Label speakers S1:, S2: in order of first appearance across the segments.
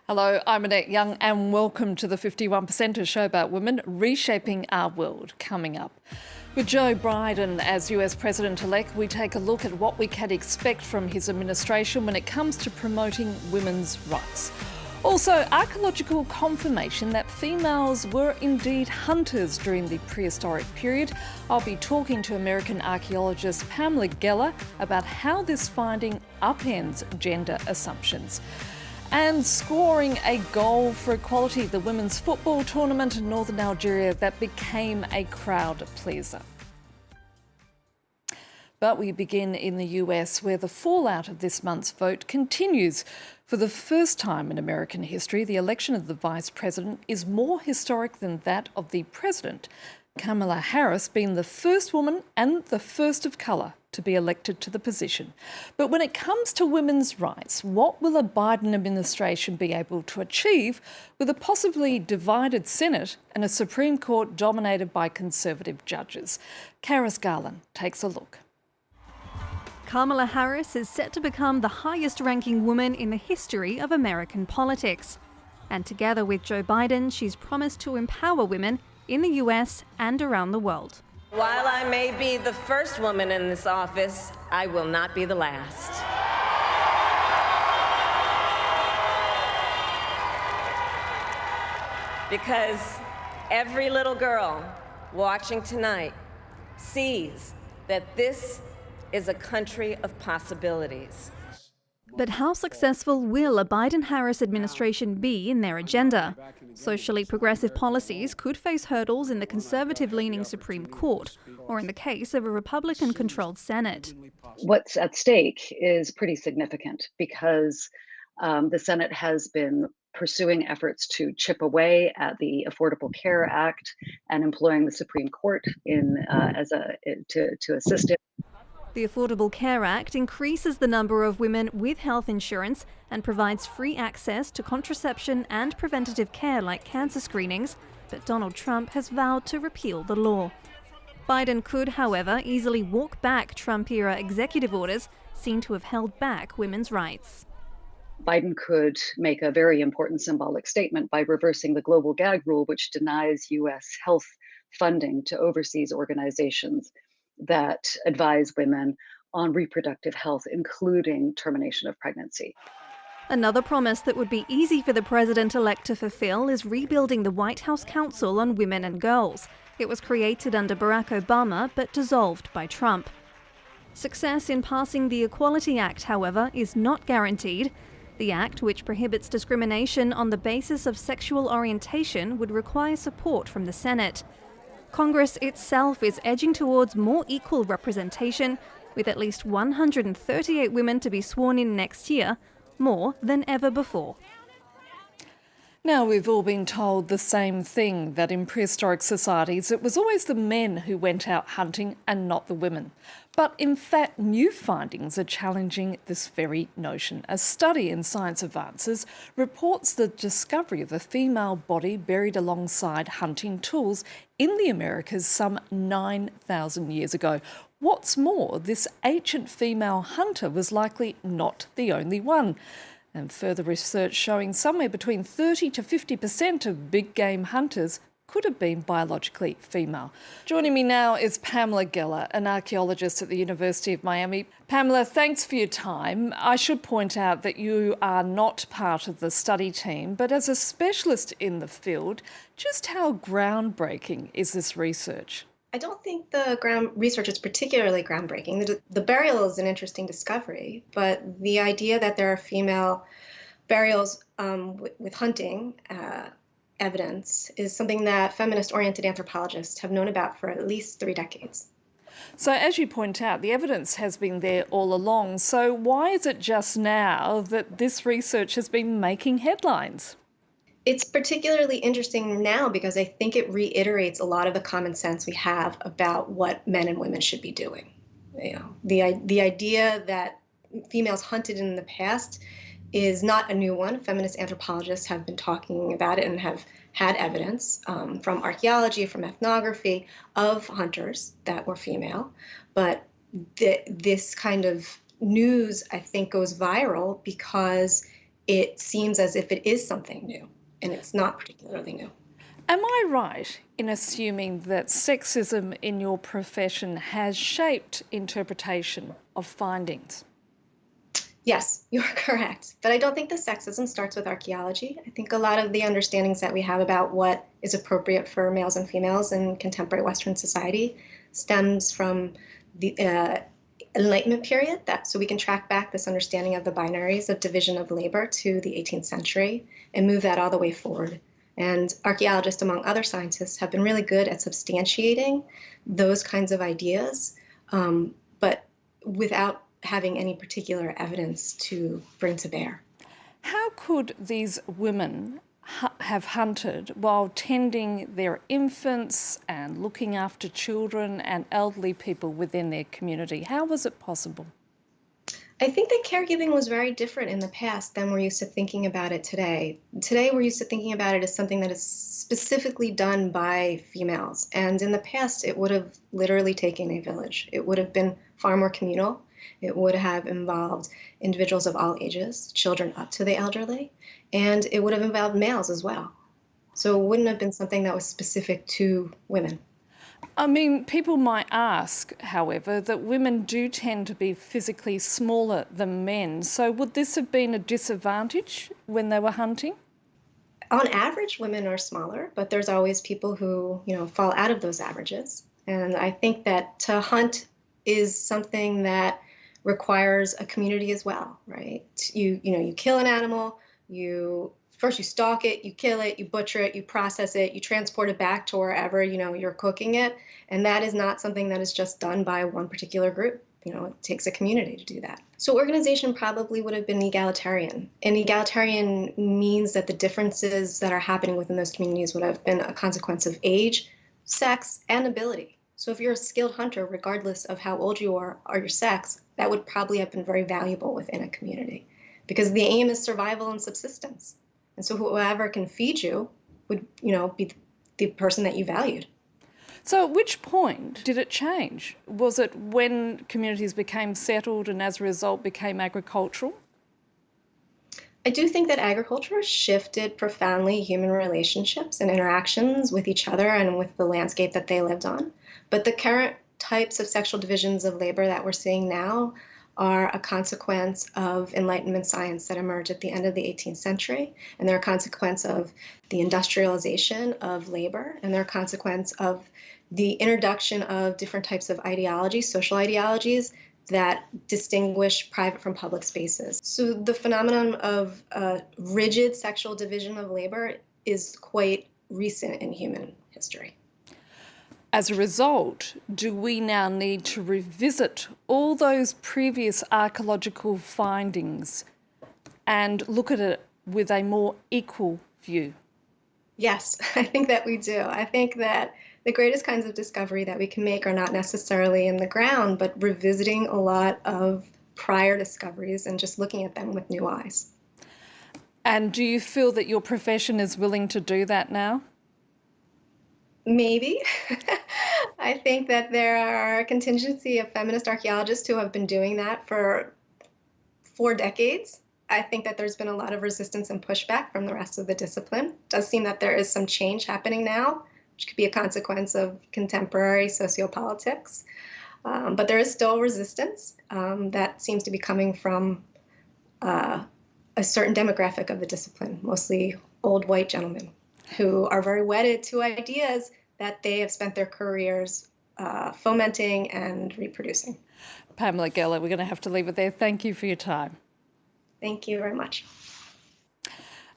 S1: Hello, I'm Annette Young and welcome to the 51%, a show about women reshaping our world. Coming up, with Joe Biden as US President-elect, we take a look at what we can expect from his administration when it comes to promoting women's rights. Also, archaeological confirmation that females were indeed hunters during the prehistoric period. I'll be talking to American archaeologist Pamela Geller about how this finding upends gender assumptions. And scoring a goal for equality, the women's football tournament in northern Algeria that became a crowd pleaser. But we begin in the US, where the fallout of this month's vote continues. For the first time in American history, the election of the vice president is more historic than that of the president, Kamala Harris being the first woman and the first of colour to be elected to the position. But when it comes to women's rights, what will a Biden administration be able to achieve with a possibly divided Senate and a Supreme Court dominated by conservative judges? Karis Garland takes a look.
S2: Kamala Harris is set to become the highest-ranking woman in the history of American politics. And together with Joe Biden, she's promised to empower women in the US and around the world.
S3: While I may be the first woman in this office, I will not be the last. Because every little girl watching tonight sees that this is a country of possibilities.
S2: But how successful will a Biden-Harris administration be in their agenda? Socially progressive policies could face hurdles in the conservative-leaning Supreme Court, or in the case of a Republican-controlled Senate.
S4: What's at stake is pretty significant because the Senate has been pursuing efforts to chip away at the Affordable Care Act and employing the Supreme Court to assist it.
S2: The Affordable Care Act increases the number of women with health insurance and provides free access to contraception and preventative care like cancer screenings, but Donald Trump has vowed to repeal the law. Biden could, however, easily walk back Trump-era executive orders seen to have held back women's rights.
S4: Biden could make a very important symbolic statement by reversing the global gag rule, which denies U.S. health funding to overseas organizations that advise women on reproductive health, including termination of pregnancy.
S2: Another promise that would be easy for the president-elect to fulfill is rebuilding the White House Council on Women and Girls. It was created under Barack Obama, but dissolved by Trump. Success in passing the Equality Act, however, is not guaranteed. The act, which prohibits discrimination on the basis of sexual orientation, would require support from the Senate. Congress itself is edging towards more equal representation, with at least 138 women to be sworn in next year, more than ever before.
S1: Now, we've all been told the same thing, that in prehistoric societies it was always the men who went out hunting and not the women. But in fact, new findings are challenging this very notion. A study in Science Advances reports the discovery of a female body buried alongside hunting tools in the Americas some 9,000 years ago. What's more, this ancient female hunter was likely not the only one. And further research showing somewhere between 30 to 50% of big game hunters could have been biologically female. Joining me now is Pamela Geller, an archaeologist at the University of Miami. Pamela, thanks for your time. I should point out that you are not part of the study team, but as a specialist in the field, just how groundbreaking is this research?
S5: I don't think the research is particularly groundbreaking. The burial is an interesting discovery, but the idea that there are female burials with hunting evidence is something that feminist-oriented anthropologists have known about for at least 3 decades.
S1: So as you point out, the evidence has been there all along. So why is it just now that this research has been making headlines?
S5: It's particularly interesting now because I think it reiterates a lot of the common sense we have about what men and women should be doing. You know, the idea that females hunted in the past is not a new one. Feminist anthropologists have been talking about it and have had evidence from archaeology, from ethnography of hunters that were female. But this kind of news, I think, goes viral because it seems as if it is something new, and it's not particularly new.
S1: Am I right in assuming that sexism in your profession has shaped interpretation of findings?
S5: Yes, you are correct. But I don't think the sexism starts with archaeology. I think a lot of the understandings that we have about what is appropriate for males and females in contemporary Western society stems from the Enlightenment period. So we can track back this understanding of the binaries of division of labor to the 18th century and move that all the way forward. And archaeologists, among other scientists, have been really good at substantiating those kinds of ideas, but without having any particular evidence to bring to bear.
S1: How could these women have hunted while tending their infants and looking after children and elderly people within their community? How was it possible?
S5: I think that caregiving was very different in the past than we're used to thinking about it today. Today, we're used to thinking about it as something that is specifically done by females. And in the past, it would have literally taken a village. It would have been far more communal. It would have involved individuals of all ages, children up to the elderly, and it would have involved males as well. So it wouldn't have been something that was specific to women.
S1: I mean, people might ask, however, that women do tend to be physically smaller than men. So would this have been a disadvantage when they were hunting?
S5: On average, women are smaller, but there's always people who, fall out of those averages. And I think that to hunt is something that requires a community as well, right? You kill an animal, first you stalk it, you kill it, you butcher it, you process it, you transport it back to wherever, you're cooking it. And that is not something that is just done by one particular group. It takes a community to do that. So organization probably would have been egalitarian. And egalitarian means that the differences that are happening within those communities would have been a consequence of age, sex, and ability. So if you're a skilled hunter, regardless of how old you are or your sex, that would probably have been very valuable within a community, because the aim is survival and subsistence. And so whoever can feed you would, be the person that you valued.
S1: So at which point did it change? Was it when communities became settled and as a result became agricultural?
S5: I do think that agriculture shifted profoundly human relationships and interactions with each other and with the landscape that they lived on. But the current types of sexual divisions of labor that we're seeing now are a consequence of Enlightenment science that emerged at the end of the 18th century. And they're a consequence of the industrialization of labor. And they're a consequence of the introduction of different types of ideologies, social ideologies, that distinguish private from public spaces. So the phenomenon of rigid sexual division of labor is quite recent in human history.
S1: As a result, do we now need to revisit all those previous archaeological findings and look at it with a more equal view?
S5: Yes, I think that we do. I think that the greatest kinds of discovery that we can make are not necessarily in the ground, but revisiting a lot of prior discoveries and just looking at them with new eyes.
S1: And do you feel that your profession is willing to do that now?
S5: Maybe. I think that there are a contingency of feminist archaeologists who have been doing that for 4 decades. I think that there's been a lot of resistance and pushback from the rest of the discipline. It does seem that there is some change happening now, which could be a consequence of contemporary sociopolitics. But there is still resistance that seems to be coming from a certain demographic of the discipline, mostly old white gentlemen, who are very wedded to ideas that they have spent their careers fomenting and reproducing.
S1: Pamela Geller, we're going to have to leave it there. Thank you for your time.
S5: Thank you very much.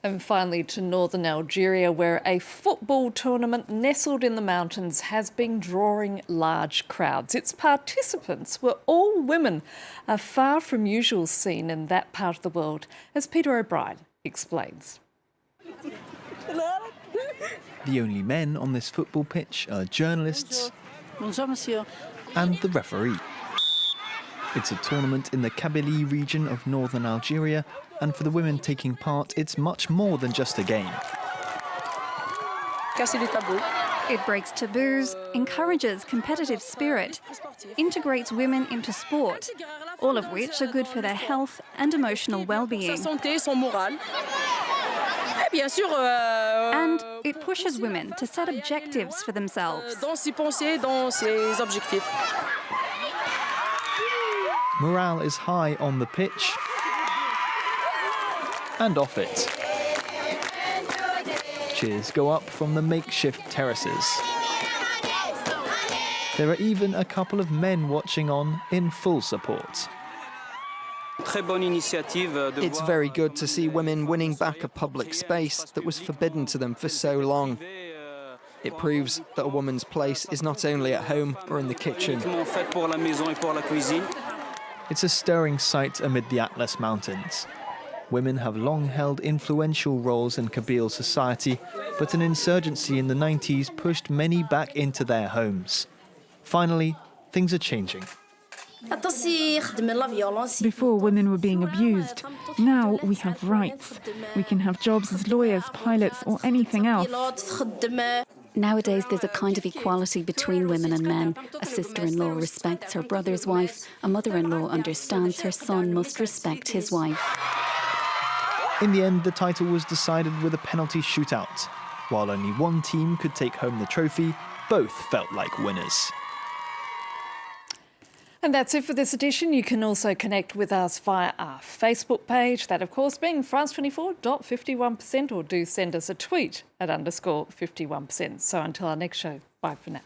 S1: And finally to northern Algeria, where a football tournament nestled in the mountains has been drawing large crowds. Its participants were all women, a far from usual scene in that part of the world, as Peter O'Brien explains.
S6: The only men on this football pitch are journalists and the referee. It's a tournament in the Kabylie region of northern Algeria, and for the women taking part, it's much more than just a game.
S2: It breaks taboos, encourages competitive spirit, integrates women into sport, all of which are good for their health and emotional well-being. And it pushes women to set objectives for themselves.
S6: Morale is high on the pitch and off it. Cheers go up from the makeshift terraces. There are even a couple of men watching on in full support.
S7: It's very good to see women winning back a public space that was forbidden to them for so long. It proves that a woman's place is not only at home or in the kitchen.
S6: It's a stirring sight amid the Atlas Mountains. Women have long held influential roles in Kabyle society, but an insurgency in the 90s pushed many back into their homes. Finally, things are changing.
S8: Before, women were being abused. Now we have rights. We can have jobs as lawyers, pilots, or anything else.
S9: Nowadays, there's a kind of equality between women and men. A sister-in-law respects her brother's wife. A mother-in-law understands her son must respect his wife.
S6: In the end, the title was decided with a penalty shootout. While only one team could take home the trophy, both felt like winners.
S1: And that's it for this edition. You can also connect with us via our Facebook page, that of course being France24.51%, or do send us a tweet at _51%. So until our next show, bye for now.